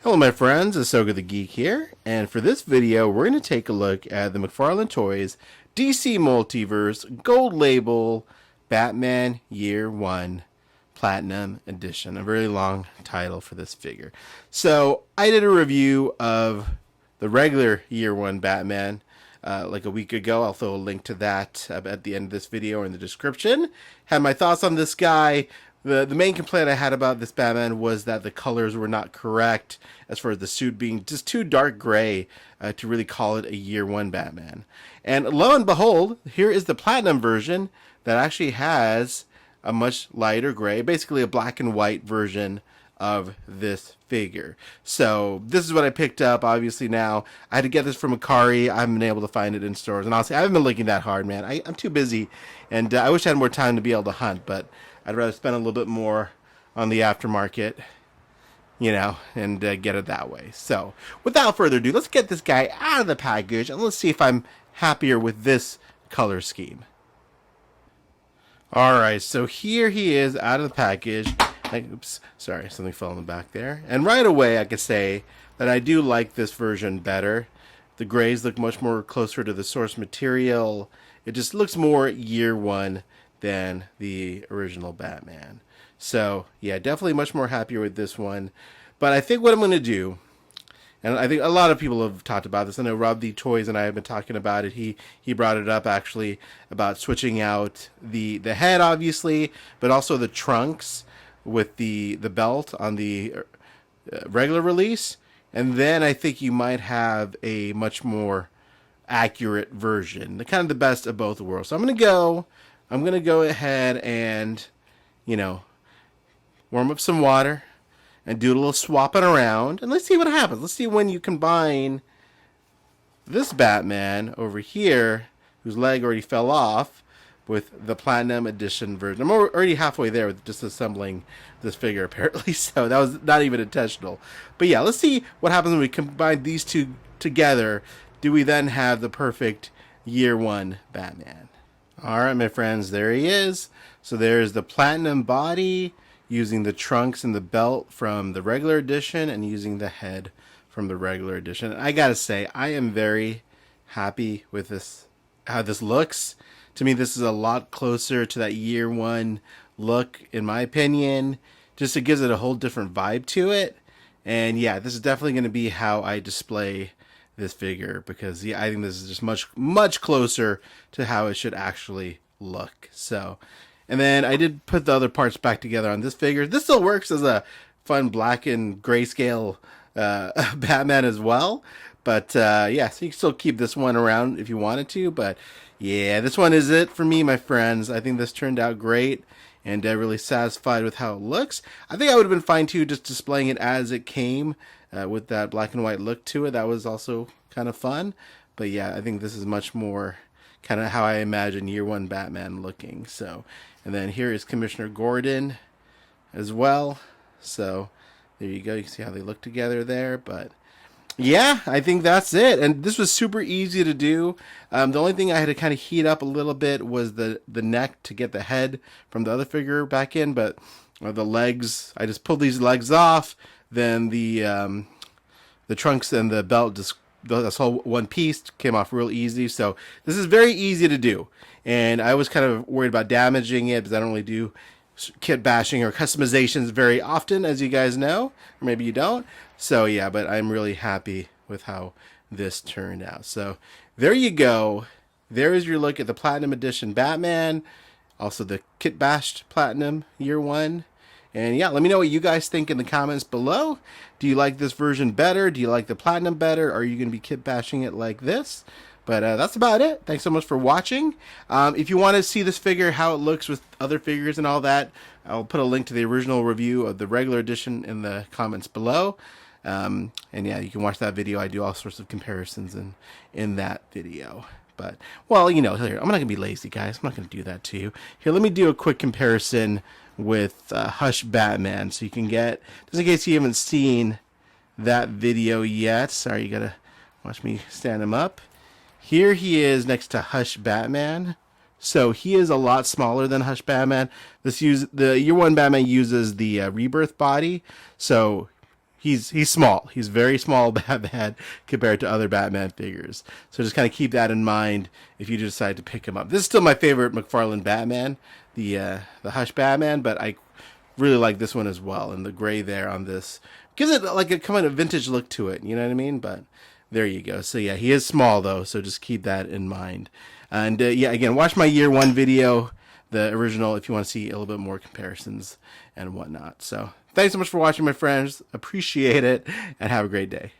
Hello my friends, Asoka the Geek here, and for this video we're going to take a look at the McFarlane Toys DC Multiverse Gold Label Batman Year 1 Platinum Edition. A very long title for this figure. So I did a review of the regular Year 1 Batman like a week ago. I'll throw a link to that at the end of this video or in the description. Had my thoughts on this guy. The main complaint I had about this Batman was that the colors were not correct as far as the suit being just too dark gray to really call it a Year 1 Batman. And lo and behold, here is the Platinum version that actually has a much lighter gray, basically a black and white version of this figure. So this is what I picked up. Obviously now I had to get this from Akari. I haven't been able to find it in stores, and honestly I haven't been looking that hard, man. I'm too busy, and I wish I had more time to be able to hunt, but I'd rather spend a little bit more on the aftermarket, you know, and get it that way. So without further ado, let's get this guy out of the package and let's see if I'm happier with this color scheme. Alright, so here he is out of the package. Oops, sorry, something fell in the back there. And right away I could say that I do like this version better. The grays look much more closer to the source material. It just looks more Year 1 than the original Batman. So yeah, definitely much more happier with this one. But I think what I'm going to do, and I think a lot of people have talked about this. I know Rob the Toys and I have been talking about it. He brought it up actually about switching out the head, obviously, but also the trunks with the belt on the regular release. And then I think you might have a much more accurate version, the kind of the best of both worlds. So I'm going to go ahead and, you know, warm up some water and do a little swapping around. And let's see what happens. Let's see when you combine this Batman over here, whose leg already fell off, with the Platinum Edition version. I'm already halfway there with just assembling this figure, apparently. So that was not even intentional. But yeah, let's see what happens when we combine these two together. Do we then have the perfect Year 1 Batman? Alright my friends, there he is. So there's the Platinum body, using the trunks and the belt from the regular edition and using the head from the regular edition. And I gotta say, I am very happy with this, how this looks. To me, this is a lot closer to that Year 1 look, in my opinion. Just it gives it a whole different vibe to it. And yeah, this is definitely going to be how I display this figure, because yeah, I think this is just much closer to how it should actually look. So, and then I did put the other parts back together on this figure. This still works as a fun black and grayscale Batman as well. But yeah, so you can still keep this one around if you wanted to. But yeah, this one is it for me, my friends. I think this turned out great, and really satisfied with how it looks. I think I would have been fine too just displaying it as it came with that black and white look to it. That was also kind of fun. But yeah, I think this is much more kind of how I imagine Year 1 Batman looking. So, and then here is Commissioner Gordon as well. So there you go. You can see how they look together there. But yeah, I think that's it. And this was super easy to do. The only thing I had to kind of heat up a little bit was the neck to get the head from the other figure back in. But the legs, I just pulled these legs off. Then the trunks and the belt, just this whole one piece came off real easy. So this is very easy to do. And I was kind of worried about damaging it because I don't really do kit bashing or customizations very often, as you guys know, or maybe you don't. So yeah, but I'm really happy with how this turned out. So there you go. There is your look at the Platinum Edition Batman, also the kit bashed Platinum Year 1. And yeah, let me know what you guys think in the comments below. Do you like this version better? Do you like the Platinum better? Are you going to be kit bashing it like this? But that's about it. Thanks so much for watching. If you want to see this figure, how it looks with other figures and all that, I'll put a link to the original review of the regular edition in the comments below. And yeah, you can watch that video. I do all sorts of comparisons in that video. But, well, you know, here, I'm not going to be lazy, guys. I'm not going to do that to you. Here, let me do a quick comparison with Hush Batman, so you can get, just in case you haven't seen that video yet. Sorry, you got to watch me stand him up. Here he is next to Hush Batman. So he is a lot smaller than Hush Batman. The Year 1 Batman uses the Rebirth body, so he's small. He's very small Batman compared to other Batman figures. So just kind of keep that in mind if you decide to pick him up. This is still my favorite McFarlane Batman, the Hush Batman, but I really like this one as well. And the gray there on this gives it like a kind of vintage look to it. You know what I mean? But there you go. So yeah, he is small though, so just keep that in mind. And yeah, again, watch my year one video, the original, if you want to see a little bit more comparisons and whatnot. So thanks so much for watching, my friends. Appreciate it, and have a great day.